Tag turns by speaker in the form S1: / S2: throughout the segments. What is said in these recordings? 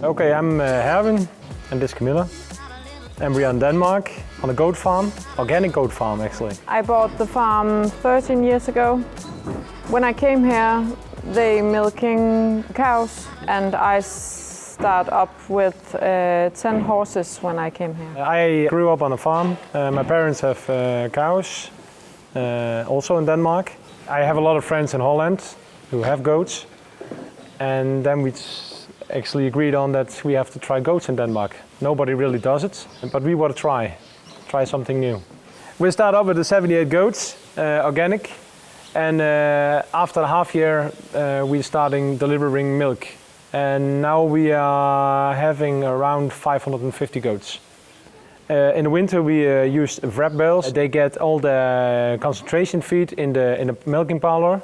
S1: Okay, I'm Herwin and this is Camilla. And we are in Denmark on a goat farm, organic goat farm actually.
S2: I bought the farm 13 years ago. When I came here, they milking cows and I start up with 10 horses when I came here.
S1: I grew up on a farm. My parents have cows, also in Denmark. I have a lot of friends in Holland who have goats. And then we actually agreed on that we have to try goats in Denmark. Nobody really does it, but we want to try something new. We start off with the 78 goats, organic, and after a half year we starting delivering milk. And now we are having around 550 goats. In the winter we use wrap bales. They get all the concentration feed in the milking parlor,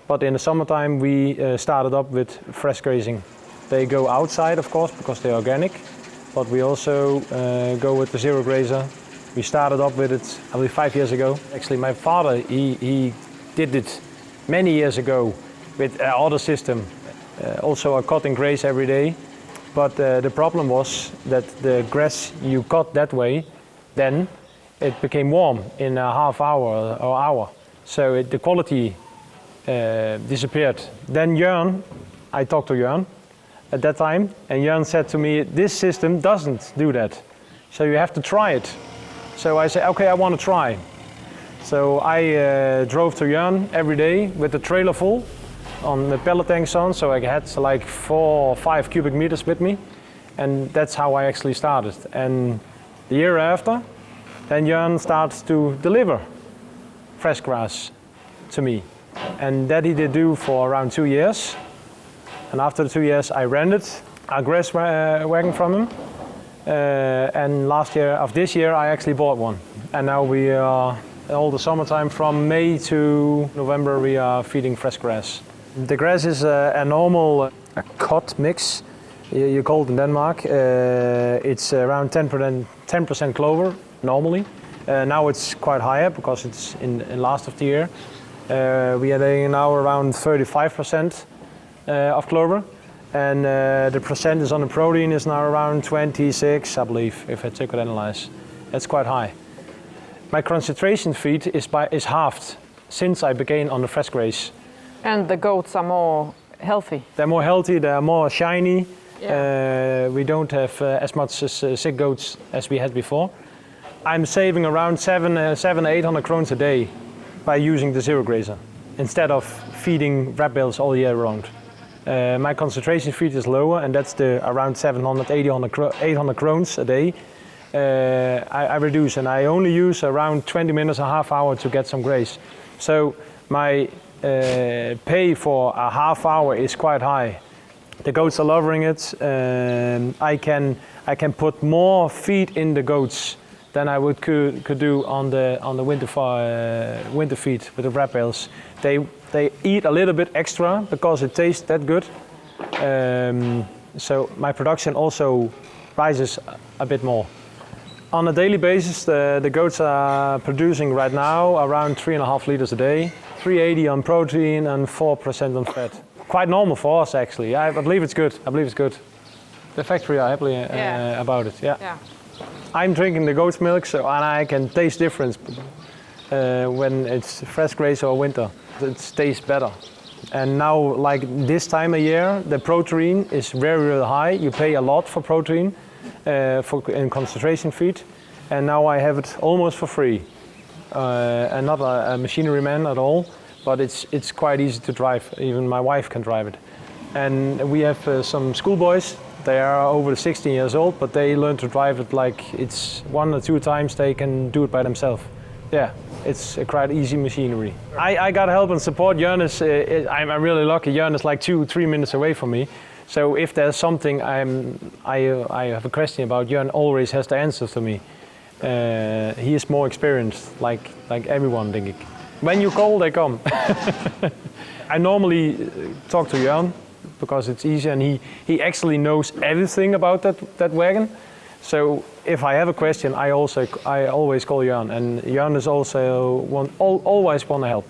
S1: but in the summertime we started up with fresh grazing. They go outside, of course, because they're organic, but we also go with the Zero Grazer. We started up with it, I believe, 5 years ago. Actually, my father, he did it many years ago with other system. Also, I cut and graze every day. But the problem was that the grass you cut that way, then it became warm in a half hour or hour. So the quality disappeared. Then Jörn, I talked to Jörn at that time, and Jörn said to me, this system doesn't do that, so you have to try it. So I said, okay, I want to try. So I drove to Jörn every day with the trailer full on the pellet tanks on, so I had like 4 or 5 cubic meters with me, and that's how I actually started. And the year after, then Jörn starts to deliver fresh grass to me, and that he did do for around 2 years. And after the 2 years, I rented a grass wagon from him. And this year, I actually bought one. And now we are all the summertime, from May to November, we are feeding fresh grass. The grass is a normal cod mix, you call it in Denmark. It's around 10% clover normally. Now it's quite higher because it's in last of the year. We are now around 35%. Of clover, and the percentage on the protein is now around 26, I believe, if I take it analyze. That's quite high. My concentration feed is halved since I began on the fresh graze.
S2: And the goats are more healthy? They're
S1: more healthy, they're more shiny. Yeah. We don't have as much sick goats as we had before. I'm saving around 800 krones a day by using the Zero Grazer instead of feeding wrap bales all year round. My concentration feed is lower, and that's around 700, 800 krones a day. I reduce, and I only use around 20 minutes, a half hour to get some graze. So my pay for a half hour is quite high. The goats are loving it. I can put more feed in the goats than I could do on the winter feed with the wrap bales. They eat a little bit extra because it tastes that good. So my production also rises a bit more. On a daily basis, the goats are producing right now around 3.5 liters a day, 380 on protein and 4% on fat. Quite normal for us actually. I believe it's good. The factory are happy about it. Yeah. I'm drinking the goat's milk, and I can taste difference when it's fresh graze or winter. It tastes better. And now, like this time of year, the protein is very high. You pay a lot for protein in concentration feed, and now I have it almost for free. I'm not a machinery man at all, but it's quite easy to drive. Even my wife can drive it. And we have some schoolboys. They are over 16 years old, but they learn to drive it like it's 1 or 2 times they can do it by themselves. Yeah, it's a quite easy machinery. I got help and support. Jörn I'm really lucky. Jörn is like 2-3 minutes away from me. So if there's something I have a question about, Jörn always has the answers to me. He is more experienced, like everyone, think ik. When you call, they come. I normally talk to Jörn because it's easy, and he actually knows everything about that wagon. So if I have a question, I always call Jörn, and Jörn is also always want to help,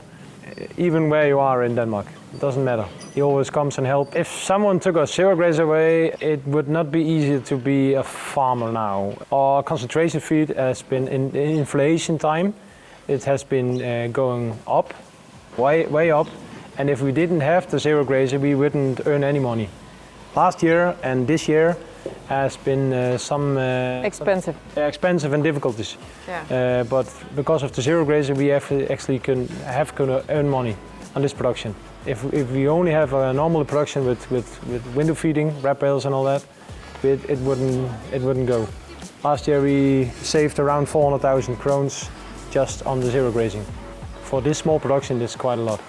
S1: even where you are in Denmark. It doesn't matter. He always comes and helps. If someone took our zero graze away, it would not be easy to be a farmer now. Our concentration feed has been in inflation time. It has been going up, way up. And if we didn't have the zero grazer, we wouldn't earn any money. Last year and this year has been some expensive and difficulties.
S2: Yeah.
S1: But because of the zero grazer, we actually can earn money on this production. If we only have a normal production with window feeding, wrap bales and all that, it wouldn't go. Last year we saved around 400,000 krones just on the zero grazing. For this small production, it's quite a lot.